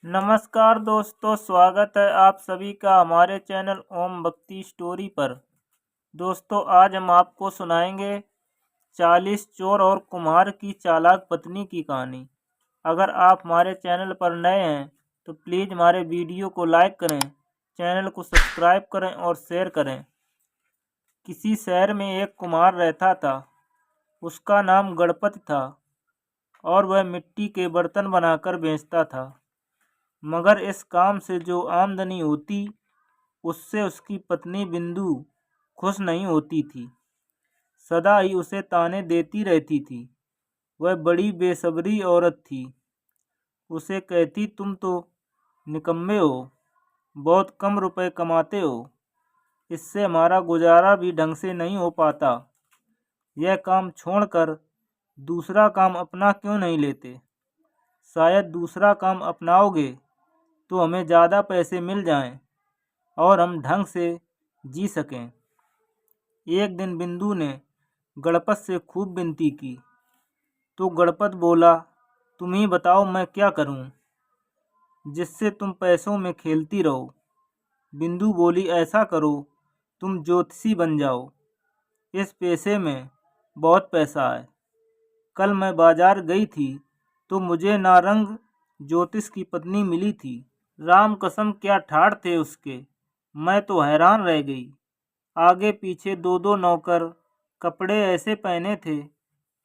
नमस्कार दोस्तों, स्वागत है आप सभी का हमारे चैनल ओम भक्ति स्टोरी पर। दोस्तों, आज हम आपको सुनाएंगे 40 चोर और कुम्हार की चालाक पत्नी की कहानी। अगर आप हमारे चैनल पर नए हैं तो प्लीज़ हमारे वीडियो को लाइक करें, चैनल को सब्सक्राइब करें और शेयर करें। किसी शहर में एक कुम्हार रहता था। उसका नाम गणपति था और वह मिट्टी के बर्तन बनाकर बेचता था। मगर इस काम से जो आमदनी होती उससे उसकी पत्नी बिंदु खुश नहीं होती थी। सदा ही उसे ताने देती रहती थी। वह बड़ी बेसब्री औरत थी। उसे कहती, तुम तो निकम्मे हो, बहुत कम रुपए कमाते हो, इससे हमारा गुजारा भी ढंग से नहीं हो पाता। यह काम छोड़कर दूसरा काम अपना क्यों नहीं लेते? शायद दूसरा काम अपनाओगे तो हमें ज़्यादा पैसे मिल जाएं और हम ढंग से जी सकें। एक दिन बिंदु ने गणपत से खूब विनती की तो गणपत बोला, तुम ही बताओ मैं क्या करूं जिससे तुम पैसों में खेलती रहो। बिंदु बोली, ऐसा करो, तुम ज्योतिषी बन जाओ। इस पेशे में बहुत पैसा है। कल मैं बाजार गई थी तो मुझे नारंग ज्योतिष की पत्नी मिली थी। राम कसम क्या ठाठ थे उसके, मैं तो हैरान रह गई। आगे पीछे दो दो नौकर, कपड़े ऐसे पहने थे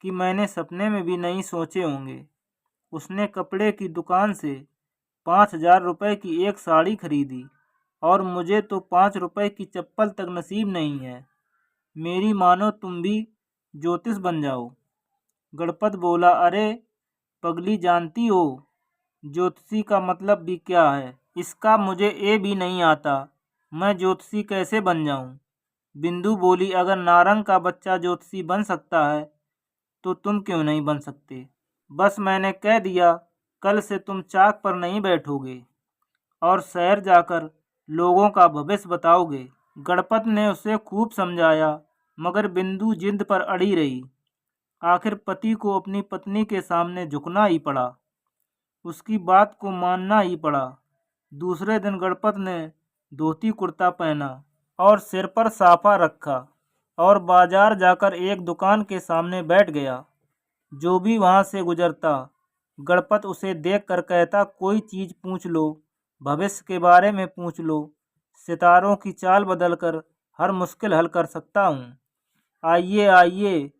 कि मैंने सपने में भी नहीं सोचे होंगे। उसने कपड़े की दुकान से 5,000 रुपये की एक साड़ी खरीदी और मुझे तो 5 रुपये की चप्पल तक नसीब नहीं है। मेरी मानो तुम भी ज्योतिष बन जाओ। गणपत बोला, अरे पगली, जानती हो ज्योतिषी का मतलब भी क्या है? इसका मुझे ए भी नहीं आता। मैं ज्योतिषी कैसे बन जाऊं? बिंदु बोली, अगर नारंग का बच्चा ज्योतिषी बन सकता है तो तुम क्यों नहीं बन सकते? बस मैंने कह दिया, कल से तुम चाक पर नहीं बैठोगे और शहर जाकर लोगों का भविष्य बताओगे। गणपत ने उसे खूब समझाया मगर बिंदु जिद पर अड़ी रही। आखिर पति को अपनी पत्नी के सामने झुकना ही पड़ा, उसकी बात को मानना ही पड़ा। दूसरे दिन गणपत ने धोती कुर्ता पहना और सिर पर साफा रखा और बाजार जाकर एक दुकान के सामने बैठ गया। जो भी वहां से गुजरता गणपत उसे देखकर कहता, कोई चीज़ पूछ लो, भविष्य के बारे में पूछ लो, सितारों की चाल बदलकर हर मुश्किल हल कर सकता हूँ। आइए आइए,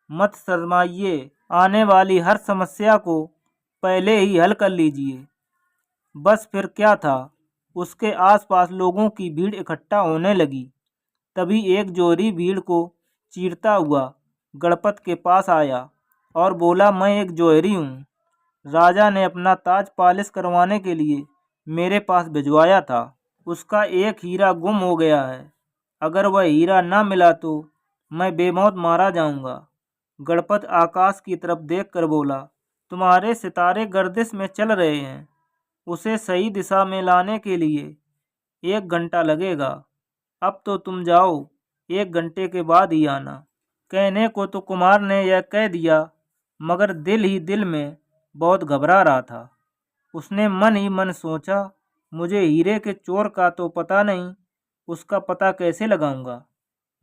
मत शर्माइए, आने वाली हर समस्या को पहले ही हल कर लीजिए। बस फिर क्या था, उसके आसपास लोगों की भीड़ इकट्ठा होने लगी। तभी एक जोहरी भीड़ को चीरता हुआ गणपत के पास आया और बोला, मैं एक जोहरी हूँ। राजा ने अपना ताज पालिश करवाने के लिए मेरे पास भिजवाया था। उसका एक हीरा गुम हो गया है। अगर वह हीरा न मिला तो मैं बेमौत मारा जाऊंगा। गणपत आकाश की तरफ देखकर बोला, तुम्हारे सितारे गर्दिश में चल रहे हैं। उसे सही दिशा में लाने के लिए 1 घंटा लगेगा। अब तो तुम जाओ, 1 घंटे के बाद ही आना। कहने को तो कुमार ने यह कह दिया मगर दिल ही दिल में बहुत घबरा रहा था। उसने मन ही मन सोचा, मुझे हीरे के चोर का तो पता नहीं, उसका पता कैसे लगाऊंगा?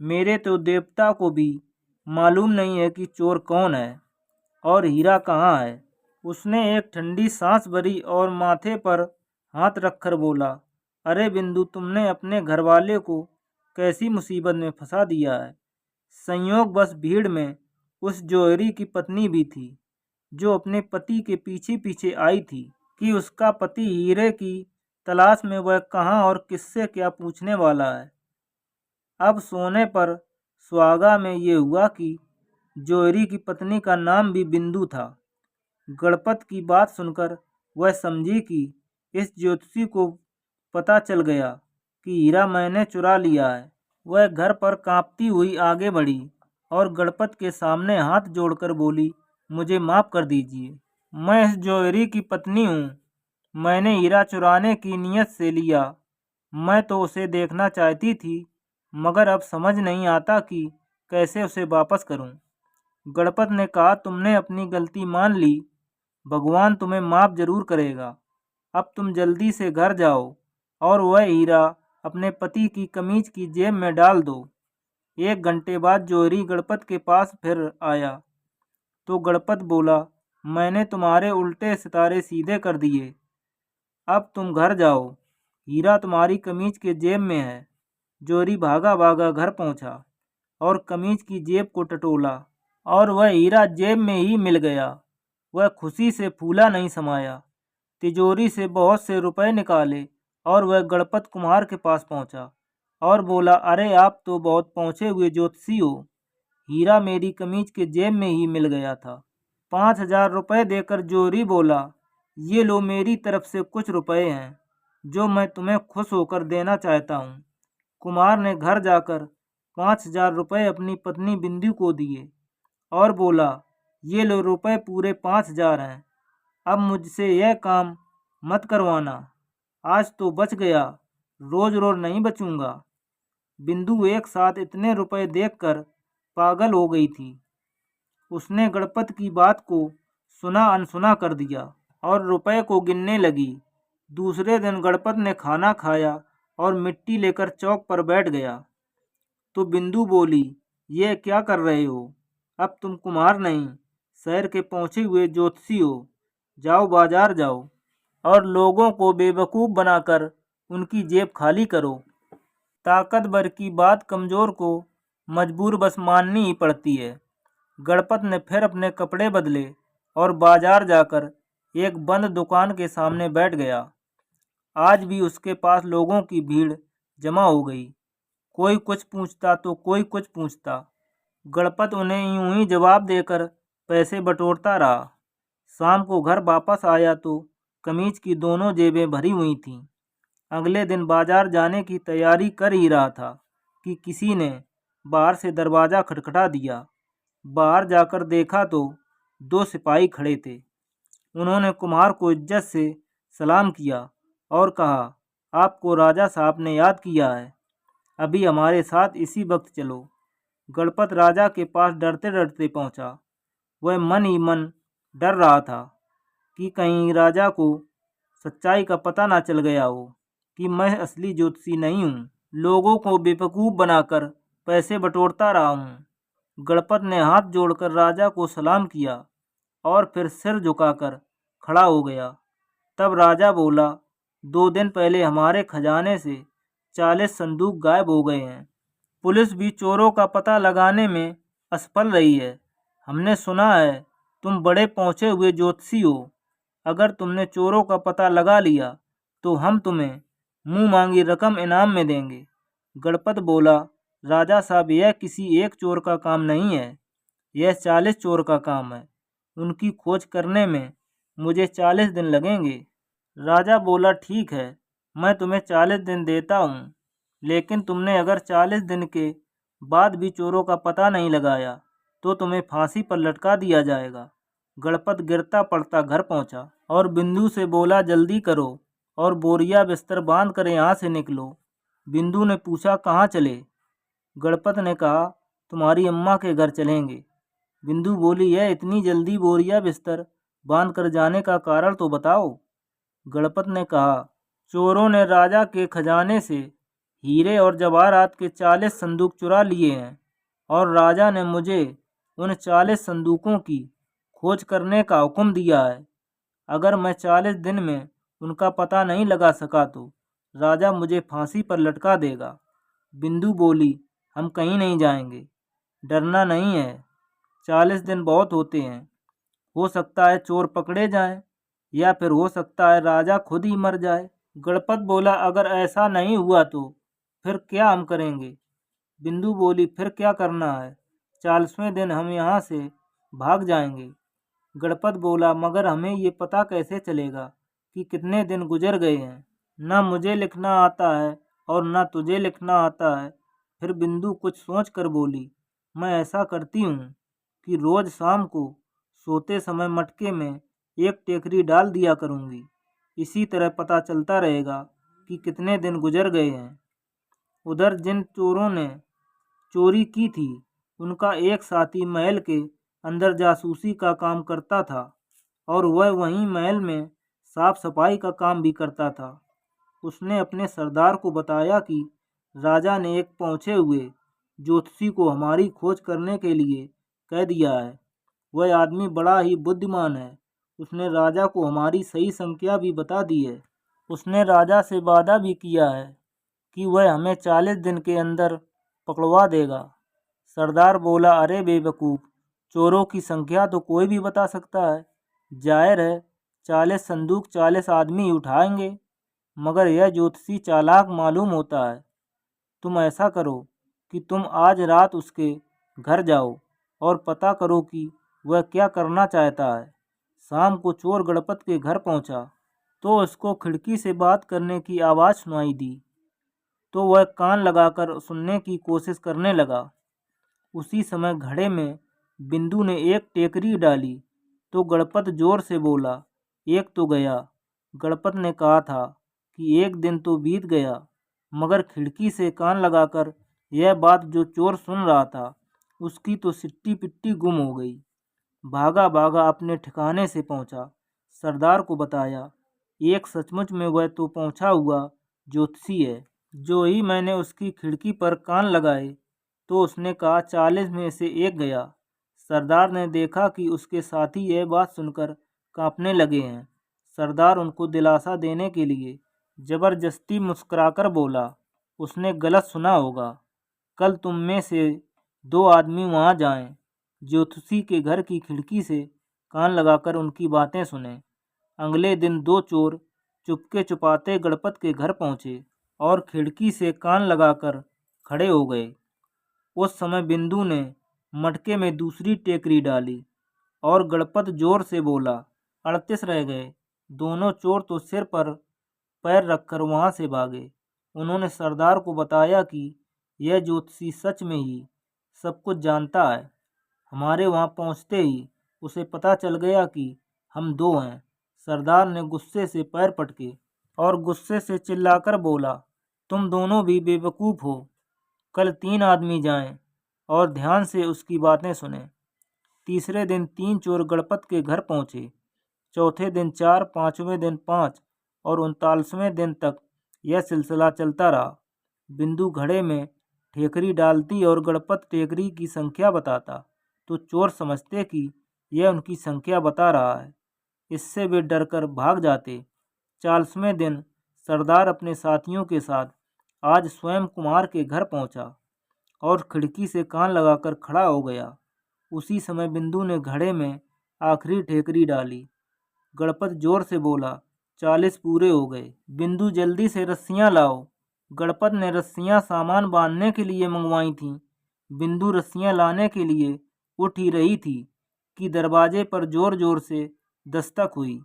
मेरे तो देवता को भी मालूम नहीं है कि चोर कौन है और हीरा कहाँ है। उसने एक ठंडी सांस भरी और माथे पर हाथ रखकर बोला, अरे बिंदु, तुमने अपने घरवाले को कैसी मुसीबत में फंसा दिया है। संयोग बस भीड़ में उस जोहरी की पत्नी भी थी जो अपने पति के पीछे पीछे आई थी कि उसका पति हीरे की तलाश में वह कहाँ और किससे क्या पूछने वाला है। अब सोने पर सुहागा में ये हुआ कि जोहरी की पत्नी का नाम भी बिंदु था। गणपत की बात सुनकर वह समझी कि इस ज्योतिषी को पता चल गया कि हीरा मैंने चुरा लिया है। वह घर पर कांपती हुई आगे बढ़ी और गणपत के सामने हाथ जोड़कर बोली, मुझे माफ़ कर दीजिए, मैं इस जोहरी की पत्नी हूँ। मैंने हीरा चुराने की नीयत से लिया। मैं तो उसे देखना चाहती थी मगर अब समझ नहीं आता कि कैसे उसे वापस करूं। गणपत ने कहा, तुमने अपनी गलती मान ली, भगवान तुम्हें माफ़ जरूर करेगा। अब तुम जल्दी से घर जाओ और वह हीरा अपने पति की कमीज की जेब में डाल दो। 1 घंटे बाद जौहरी गणपत के पास फिर आया तो गणपत बोला, मैंने तुम्हारे उल्टे सितारे सीधे कर दिए, अब तुम घर जाओ, हीरा तुम्हारी कमीज के जेब में है। जौहरी भागा भागा घर पहुंचा और कमीज की जेब को टटोला और वह हीरा जेब में ही मिल गया। वह खुशी से फूला नहीं समाया। तिजोरी से बहुत से रुपए निकाले और वह गणपत कुम्हार के पास पहुंचा और बोला, अरे आप तो बहुत पहुंचे हुए ज्योतिषी हो, हीरा मेरी कमीज के जेब में ही मिल गया था। 5,000 रुपये देकर जौहरी बोला, ये लो मेरी तरफ से कुछ रुपए हैं जो मैं तुम्हें खुश होकर देना चाहता हूँ। कुमार ने घर जाकर 5,000 रुपये अपनी पत्नी बिंदु को दिए और बोला, ये लो रुपए पूरे 5,000 हैं, अब मुझसे यह काम मत करवाना, आज तो बच गया, रोज रोज नहीं बचूंगा। बिंदु एक साथ इतने रुपए देखकर पागल हो गई थी। उसने गणपत की बात को सुना अनसुना कर दिया और रुपए को गिनने लगी। दूसरे दिन गणपत ने खाना खाया और मिट्टी लेकर चौक पर बैठ गया तो बिंदु बोली, ये क्या कर रहे हो, अब तुम कुम्हार नहीं शहर के पहुंचे हुए ज्योतिषी हो, जाओ बाजार जाओ और लोगों को बेवकूफ़ बनाकर उनकी जेब खाली करो। ताकतवर की बात कमज़ोर को मजबूर बस माननी ही पड़ती है। गणपत ने फिर अपने कपड़े बदले और बाजार जाकर एक बंद दुकान के सामने बैठ गया। आज भी उसके पास लोगों की भीड़ जमा हो गई। कोई कुछ पूछता तो कोई कुछ पूछता। गणपत उन्हें यूं ही जवाब देकर पैसे बटोरता रहा। शाम को घर वापस आया तो कमीज की दोनों जेबें भरी हुई थीं। अगले दिन बाजार जाने की तैयारी कर ही रहा था कि किसी ने बाहर से दरवाज़ा खटखटा दिया। बाहर जाकर देखा तो 2 सिपाही खड़े थे। उन्होंने कुम्हार को इज्जत से सलाम किया और कहा, आपको राजा साहब ने याद किया है, अभी हमारे साथ इसी वक्त चलो। गणपत राजा के पास डरते डरते पहुंचा। वह मन ही मन डर रहा था कि कहीं राजा को सच्चाई का पता ना चल गया हो कि मैं असली ज्योतिषी नहीं हूँ। लोगों को बेवकूफ़ बनाकर पैसे बटोरता रहा हूँ। गणपत ने हाथ जोड़कर राजा को सलाम किया और फिर सिर झुकाकर खड़ा हो गया। तब राजा बोला, 2 दिन पहले हमारे खजाने से 40 संदूक गायब हो गए हैं। पुलिस भी चोरों का पता लगाने में असफल रही है। हमने सुना है तुम बड़े पहुँचे हुए ज्योतिषी हो। अगर तुमने चोरों का पता लगा लिया तो हम तुम्हें मुंह मांगी रकम इनाम में देंगे। गणपत बोला, राजा साहब, यह किसी एक चोर का काम नहीं है, यह 40 चोर का काम है। उनकी खोज करने में मुझे 40 दिन लगेंगे। राजा बोला, ठीक है, मैं तुम्हें 40 दिन देता हूँ, लेकिन तुमने अगर 40 दिन के बाद भी चोरों का पता नहीं लगाया तो तुम्हें फांसी पर लटका दिया जाएगा। गणपत गिरता पड़ता घर पहुंचा और बिंदु से बोला, जल्दी करो और बोरिया बिस्तर बांध कर यहाँ से निकलो। बिंदु ने पूछा, कहाँ चले? गणपत ने कहा, तुम्हारी अम्मा के घर चलेंगे। बिंदु बोली, यह इतनी जल्दी बोरिया बिस्तर बांध कर जाने का कारण तो बताओ। गणपत ने कहा, चोरों ने राजा के खजाने से हीरे और जवाहरात के 40 संदूक चुरा लिए हैं और राजा ने मुझे उन 40 संदूकों की खोज करने का हुक्म दिया है। अगर मैं 40 दिन में उनका पता नहीं लगा सका तो राजा मुझे फांसी पर लटका देगा। बिंदु बोली, हम कहीं नहीं जाएंगे, डरना नहीं है, 40 दिन बहुत होते हैं। हो सकता है चोर पकड़े जाएं या फिर हो सकता है राजा खुद ही मर जाए। गणपत बोला, अगर ऐसा नहीं हुआ तो फिर क्या हम करेंगे? बिंदु बोली, फिर क्या करना है, 40वें दिन हम यहाँ से भाग जाएंगे। गणपत बोला, मगर हमें ये पता कैसे चलेगा कि कितने दिन गुजर गए हैं? न मुझे लिखना आता है और न तुझे लिखना आता है। फिर बिंदु कुछ सोच कर बोली, मैं ऐसा करती हूँ कि रोज शाम को सोते समय मटके में एक टेकरी डाल दिया करूँगी। इसी तरह पता चलता रहेगा कि कितने दिन गुजर गए हैं। उधर जिन चोरों ने चोरी की थी उनका एक साथी महल के अंदर जासूसी का काम करता था और वह वहीं महल में साफ सफाई का काम भी करता था। उसने अपने सरदार को बताया कि राजा ने एक पहुँचे हुए ज्योतिषी को हमारी खोज करने के लिए कह दिया है। वह आदमी बड़ा ही बुद्धिमान है। उसने राजा को हमारी सही संख्या भी बता दी है। उसने राजा से वादा भी किया है कि वह हमें 40 दिन के अंदर पकड़वा देगा। सरदार बोला, अरे बेवकूफ़, चोरों की संख्या तो कोई भी बता सकता है। जाहिर है 40 संदूक 40 आदमी ही उठाएंगे, मगर यह ज्योतिषी चालाक मालूम होता है। तुम ऐसा करो कि तुम आज रात उसके घर जाओ और पता करो कि वह क्या करना चाहता है। शाम को चोर गणपत के घर पहुंचा तो उसको खिड़की से बात करने की आवाज़ सुनाई दी, तो वह कान लगाकर सुनने की कोशिश करने लगा। उसी समय घड़े में बिंदु ने एक टेकरी डाली तो गणपत जोर से बोला, एक तो गया। गणपत ने कहा था कि एक दिन तो बीत गया, मगर खिड़की से कान लगाकर यह बात जो चोर सुन रहा था उसकी तो सिट्टी पिट्टी गुम हो गई। भागा भागा अपने ठिकाने से पहुंचा, सरदार को बताया, एक सचमुच में वह तो पहुंचा हुआ ज्योतिषी है। जो ही मैंने उसकी खिड़की पर कान लगाए तो उसने कहा 40 में से एक गया। सरदार ने देखा कि उसके साथी यह बात सुनकर कांपने लगे हैं। सरदार उनको दिलासा देने के लिए जबरदस्ती मुस्कुराकर बोला, उसने गलत सुना होगा। कल तुम में से 2 आदमी वहां जाएं, ज्योतिषी के घर की खिड़की से कान लगाकर उनकी बातें सुने। अगले दिन 2 चोर चुपके चुपाते गणपत के घर पहुंचे और खिड़की से कान लगाकर खड़े हो गए। उस समय बिंदु ने मटके में दूसरी टेकरी डाली और गणपत जोर से बोला, 38 रह गए। दोनों चोर तो सिर पर पैर रखकर वहां से भागे। उन्होंने सरदार को बताया कि यह ज्योतिषी सच में ही सब कुछ जानता है। हमारे वहां पहुंचते ही उसे पता चल गया कि हम 2 हैं। सरदार ने गुस्से से पैर पटके और गुस्से से चिल्लाकर बोला, तुम दोनों भी बेवकूफ़ हो। कल 3 आदमी जाएं और ध्यान से उसकी बातें सुने। तीसरे दिन 3 चोर गणपत के घर पहुंचे, चौथे दिन 4, 5वें दिन 5 और 39वें दिन तक यह सिलसिला चलता रहा। बिंदु घड़े में ठेकरी डालती और गणपत टेकरी की संख्या बताता तो चोर समझते कि यह उनकी संख्या बता रहा है। इससे वे डरकर भाग जाते। 40वें दिन सरदार अपने साथियों के साथ आज स्वयं कुम्हार के घर पहुंचा और खिड़की से कान लगाकर खड़ा हो गया। उसी समय बिंदु ने घड़े में आखिरी ठेकरी डाली। गणपत जोर से बोला, 40 पूरे हो गए। बिंदु, जल्दी से रस्सियां लाओ। गणपत ने रस्सियां सामान बांधने के लिए मंगवाई थीं। बिंदु रस्सियां लाने के लिए उठ ही रही थी कि दरवाजे पर जोर जोर से दस्तक हुई।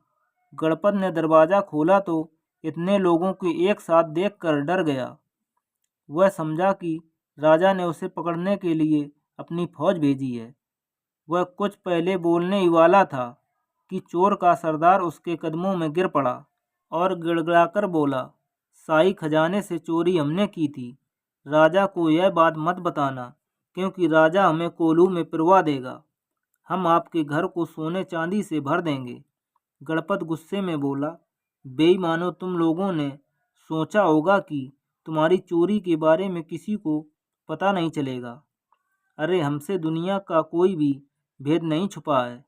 गणपत ने दरवाज़ा खोला तो इतने लोगों को एक साथ देखकर डर गया। वह समझा कि राजा ने उसे पकड़ने के लिए अपनी फौज भेजी है। वह कुछ पहले बोलने ही वाला था कि चोर का सरदार उसके कदमों में गिर पड़ा और गिड़गिड़ाकर बोला, शाही खजाने से चोरी हमने की थी। राजा को यह बात मत बताना, क्योंकि राजा हमें कोल्हू में पिरवा देगा। हम आपके घर को सोने चांदी से भर देंगे। गणपत गुस्से में बोला, बेईमानो, तुम लोगों ने सोचा होगा कि तुम्हारी चोरी के बारे में किसी को पता नहीं चलेगा। अरे, हमसे दुनिया का कोई भी भेद नहीं छुपा है।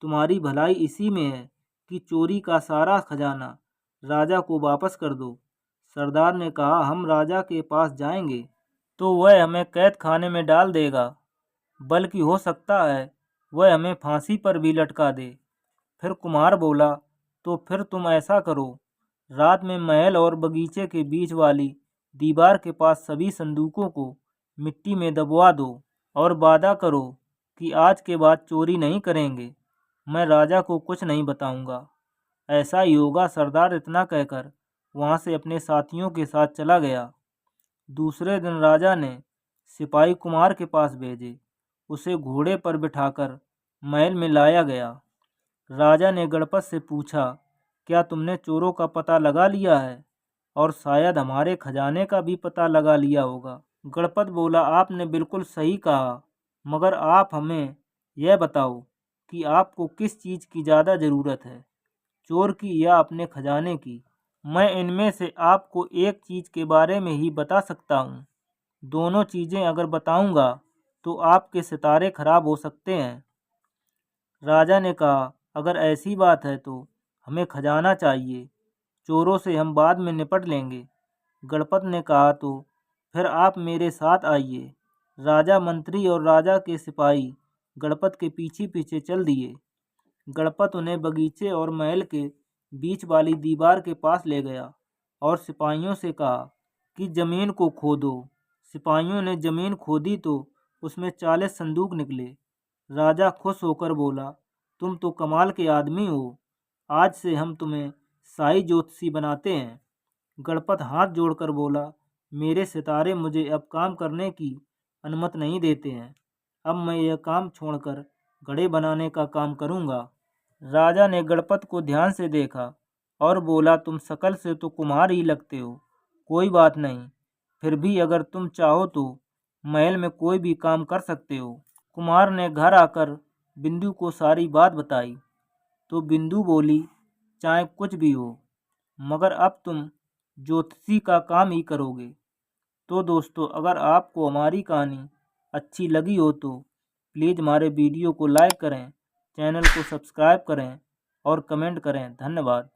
तुम्हारी भलाई इसी में है कि चोरी का सारा खजाना राजा को वापस कर दो। सरदार ने कहा, हम राजा के पास जाएंगे तो वह हमें कैद खाने में डाल देगा, बल्कि हो सकता है वह हमें फांसी पर भी लटका दे। फिर कुम्हार बोला, तो फिर तुम ऐसा करो, रात में महल और बगीचे के बीच वाली दीवार के पास सभी संदूकों को मिट्टी में दबवा दो और वादा करो कि आज के बाद चोरी नहीं करेंगे। मैं राजा को कुछ नहीं बताऊंगा। ऐसा ही होगा। सरदार इतना कहकर वहां से अपने साथियों के साथ चला गया। दूसरे दिन राजा ने सिपाही कुम्हार के पास भेजे। उसे घोड़े पर बिठाकर महल में लाया गया। राजा ने गणपत से पूछा, क्या तुमने चोरों का पता लगा लिया है और शायद हमारे खजाने का भी पता लगा लिया होगा? गणपत बोला, आपने बिल्कुल सही कहा, मगर आप हमें यह बताओ कि आपको किस चीज़ की ज़्यादा ज़रूरत है। चोर की या अपने खजाने की? मैं इनमें से आपको एक चीज़ के बारे में ही बता सकता हूँ। दोनों चीज़ें अगर बताऊँगा तो आपके सितारे खराब हो सकते हैं। राजा ने कहा, अगर ऐसी बात है तो हमें खजाना चाहिए, चोरों से हम बाद में निपट लेंगे। गणपत ने कहा, तो फिर आप मेरे साथ आइए। राजा, मंत्री और राजा के सिपाही गणपत के पीछे पीछे चल दिए। गणपत उन्हें बगीचे और महल के बीच वाली दीवार के पास ले गया और सिपाहियों से कहा कि जमीन को खोदो। सिपाहियों ने जमीन खोदी तो उसमें 40 संदूक निकले। राजा खुश होकर बोला, तुम तो कमाल के आदमी हो, आज से हम तुम्हें शाही ज्योतिषी बनाते हैं। गणपत हाथ जोड़कर बोला, मेरे सितारे मुझे अब काम करने की अनुमति नहीं देते हैं। अब मैं यह काम छोड़कर घड़े बनाने का काम करूँगा। राजा ने गणपत को ध्यान से देखा और बोला, तुम शकल से तो कुम्हार ही लगते हो। कोई बात नहीं, फिर भी अगर तुम चाहो तो महल में कोई भी काम कर सकते हो। कुम्हार ने घर आकर बिंदु को सारी बात बताई तो बिंदु बोली, चाहे कुछ भी हो, मगर अब तुम ज्योतिषी का काम ही करोगे। तो दोस्तों, अगर आपको हमारी कहानी अच्छी लगी हो तो प्लीज़ हमारे वीडियो को लाइक करें, चैनल को सब्सक्राइब करें और कमेंट करें। धन्यवाद।